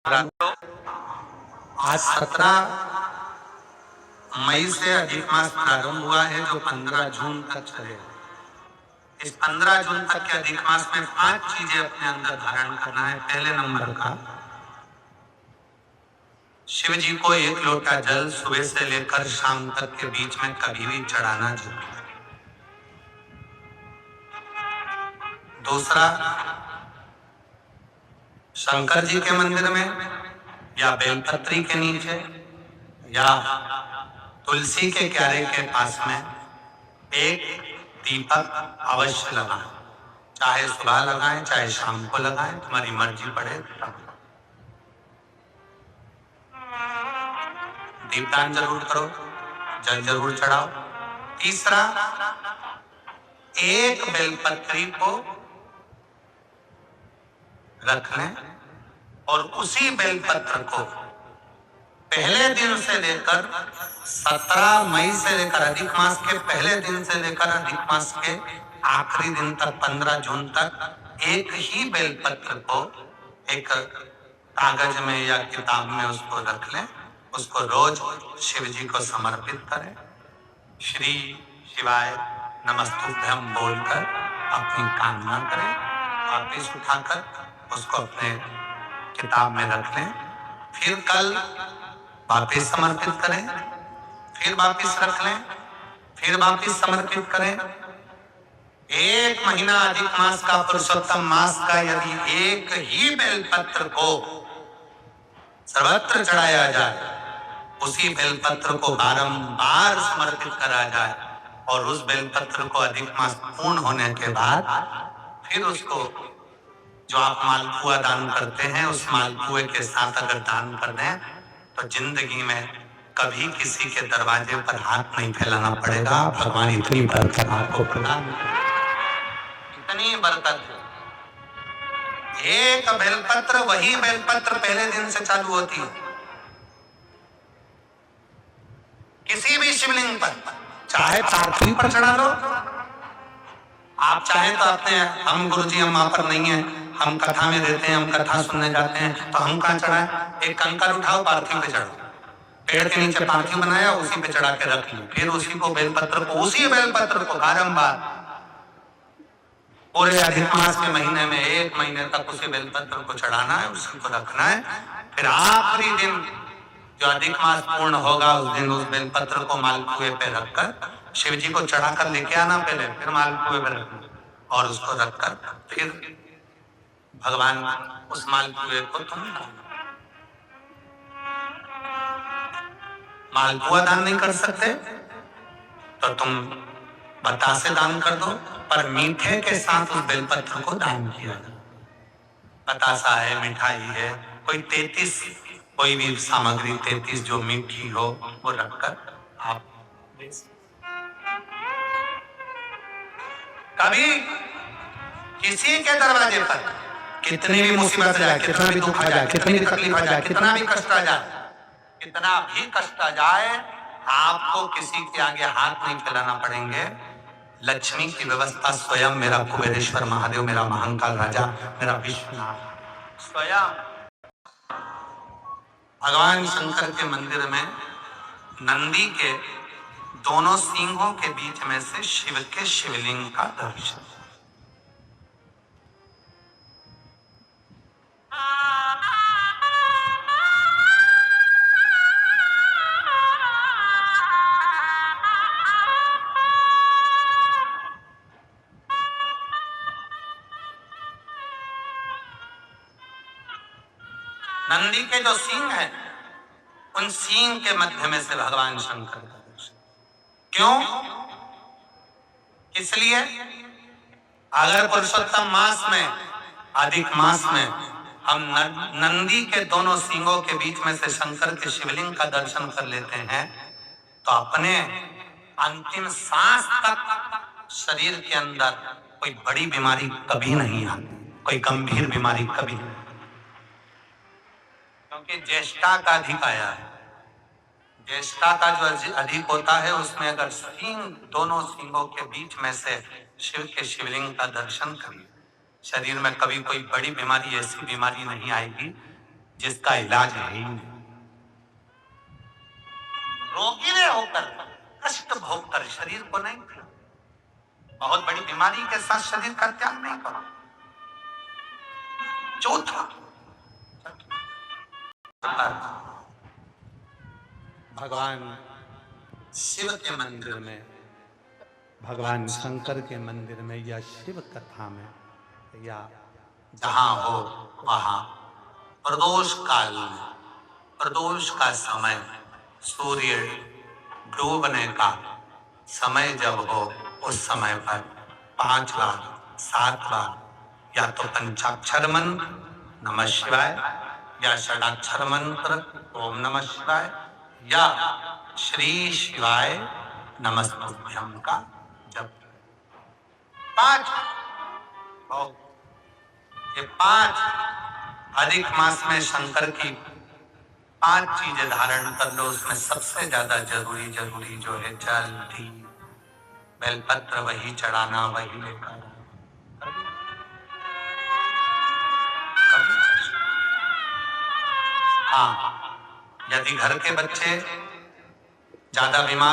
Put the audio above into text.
आज 17 मई से अधिक मास प्रारंभ हुआ है जो 15 जून तक चलेगा। इस 15 जून तक के अधिक मास में 5 चीजें अपने अंदर धारण करना है। पहले नंबर का, शिव जी को 1 लोटा जल सुबह से लेकर शाम तक के बीच में कभी भी चढ़ाना जरूरी है। दूसरा, शंकर जी के मंदिर में या बेलपत्री के नीचे या तुलसी के क्यारे के पास में एक दीपक अवश्य लगाएं। चाहे सुबह लगाएं चाहे शाम को लगाएं, तुम्हारी मर्जी पड़े। दीपदान जरूर करो, जल जरूर चढ़ाओ। तीसरा, एक बेलपत्री को रख लें और उसी बेलपत्र को पहले दिन से लेकर 17 मई से लेकर अधिक मास के पहले दिन से लेकर अधिक मास के आखिरी दिन तक 15 जून तक एक ही बेलपत्र को एक कागज में या किताब में उसको रख लें। उसको रोज शिव जी को समर्पित करें। श्री शिवाय नमस्तुभ्यं बोलकर अपनी कामना करें। वापिस उठाकर उसको अपने किताब में रख लें। फिर कल वापिस समर्पित करें, फिर वापिस रख लें, फिर वापिस समर्पित करें। 1 महीना अधिक मास का, पुरुषोत्तम मास का यदि एक ही बेलपत्र को सर्वत्र चढ़ाया जाए, उसी बेलपत्र को बारंबार समर्पित करा जाए और उस बेलपत्र को अधिक मास पूर्ण होने के बाद फिर उसको जो आप मालपुआ दान करते हैं उस मालपुए के साथ अगर दान कर दें तो जिंदगी में कभी किसी के दरवाजे पर हाथ नहीं फैलाना पड़ेगा। भगवान इतनी बरकत आपको प्रदान करें, इतनी बरकत। एक बेलपत्र, वही बेलपत्र पहले दिन से चालू होती है। किसी भी शिवलिंग पर, चाहे पार्थिव पर चढ़ा लो, आप चाहें तो अपने, हम गुरुजी हम वहां पर नहीं है, हम कथा में रहते हैं, हम कथा सुनने जाते हैं, तो हम कहाँ चढ़ाएं? एक कंकर उठाओ, पार्थिव पे चढ़ाओ। पेड़ के नीचे पार्थिव बनाया, उसी पे चढ़ा के रख लो। फिर उसी को बेलपत्र को, उसी बेलपत्र को बारंबार पूरे अधिक मास के महीने में 1 महीने तक उसी बेलपत्र को चढ़ाना है, उसी को रखना है। फिर आखिरी दिन जो अधिक मास पूर्ण होगा उस दिन उस बेलपत्र को मालपुए पे रखकर शिव जी को चढ़ाकर लेके आना पहले, फिर मालपुए पे रखना और उसको रखकर फिर भगवान उस मालपुए को तुम मालपुआ दान नहीं कर सकते तो तुम बतासे दान कर दो, पर मीठे के साथ उस बेलपत्र को दान किया जाए। बतासा है, मिठाई है, कोई 33 कोई भी सामग्री 33 जो मीठी हो वो रखकर आप कभी किसी के दरवाजे पर कितनी भी मुसीबत आ जाए, कितना भी दुख आ जाए, कितनी भी तकलीफ आ जाए, कितना भी कष्ट आ जाए, कितना भी कष्ट आ जाए, आपको किसी के आगे हाथ नहीं फैलाना पड़ेंगे। लक्ष्मी की व्यवस्था स्वयं मेरा कुबेरेश्वर महादेव, मेरा महाकाल राजा, मेरा विश्वनाथ स्वयं भगवान शंकर के मंदिर में नंदी के दोनों सींगों के बीच में से शिव के शिवलिंग का दर्शन। नंदी के जो सींग हैं उन सींग के मध्य में से भगवान शंकर का दर्शन। क्यों? इसलिए अगर पुरुषोत्तम मास में, अधिक मास में हम नंदी के दोनों सींगों के बीच में से शंकर के शिवलिंग का दर्शन कर लेते हैं तो अपने अंतिम सांस तक शरीर के अंदर कोई बड़ी बीमारी कभी नहीं आती, कोई गंभीर बीमारी कभी नहीं, क्योंकि ज्येष्ठा का अधिक आया है। ज्येष्ठा का जो अधिक होता है उसमें अगर सींग, दोनों सींगों के बीच में से शिव के शिवलिंग का दर्शन करिए, शरीर में कभी कोई बड़ी बीमारी, ऐसी बीमारी नहीं आएगी जिसका इलाज है ही नहीं। रोगी ने होकर कष्ट भोग कर शरीर को नहीं दिया। बहुत बड़ी बीमारी के साथ शरीर का त्याग नहीं करो। चौथा, भगवान शिव के मंदिर में, भगवान शंकर के मंदिर में या शिव कथा में या जहां हो वहां प्रदोष काल में, प्रदोष का समय, सूर्य डूबने का समय जब हो, उस समय पर 5 बार 7 बार या तो पंचाक्षर मंत्र नमः शिवाय या षडाक्षर मंत्र ओम नमः शिवाय या श्री शिवाय नमस्तुभ्यं का जप। 5 ये 5 अधिक मास में शंकर की 5 चीजें धारण कर लो। उसमें सबसे ज्यादा जरूरी जो है जल, दीप, बेलपत्र वही चढ़ाना, वही लेकर। हाँ, यदि घर के बच्चे ज्यादा बीमार